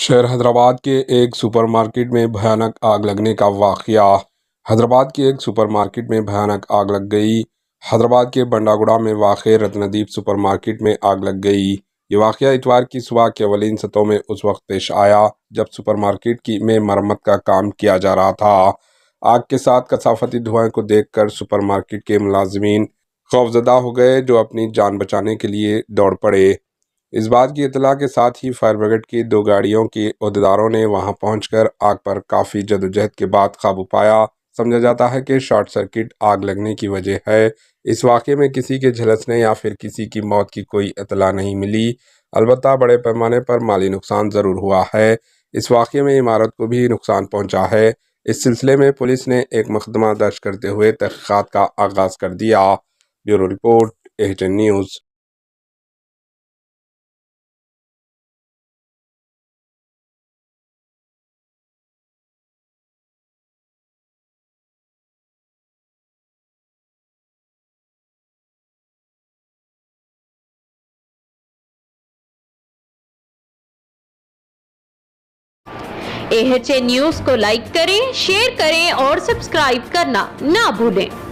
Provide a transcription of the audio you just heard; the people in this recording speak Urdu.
شہر حیدرآباد کے ایک سپر مارکیٹ میں بھیانک آگ لگنے کا واقعہ۔ حیدرآباد کی ایک سپر مارکیٹ میں بھیانک آگ لگ گئی۔ حیدرآباد کے بنڈاگوڑا میں واقع رتندیپ سپر مارکیٹ میں آگ لگ گئی۔ یہ واقعہ اتوار کی صبح کے اولین سطروں میں اس وقت پیش آیا جب سپر مارکیٹ میں مرمت کا کام کیا جا رہا تھا۔ آگ کے ساتھ کثافتی دھوئیں کو دیکھ کر سپر مارکیٹ کے ملازمین خوفزدہ ہو گئے، جو اپنی جان بچانے کے لیے دوڑ پڑے۔ اس بات کی اطلاع کے ساتھ ہی فائر بریگیڈ کی 2 گاڑیوں کے عہدیداروں نے وہاں پہنچ کر آگ پر کافی جدوجہد کے بعد قابو پایا۔ سمجھا جاتا ہے کہ شارٹ سرکٹ آگ لگنے کی وجہ ہے۔ اس واقعے میں کسی کے جھلسنے یا پھر کسی کی موت کی کوئی اطلاع نہیں ملی، البتہ بڑے پیمانے پر مالی نقصان ضرور ہوا ہے۔ اس واقعے میں عمارت کو بھی نقصان پہنچا ہے۔ اس سلسلے میں پولیس نے ایک مقدمہ درج کرتے ہوئے تحقیقات کا آغاز کر دیا۔ Bureau report, AHN news. AHN news کو لائک کریں، شیئر کریں اور سبسکرائب کرنا نہ بھولیں۔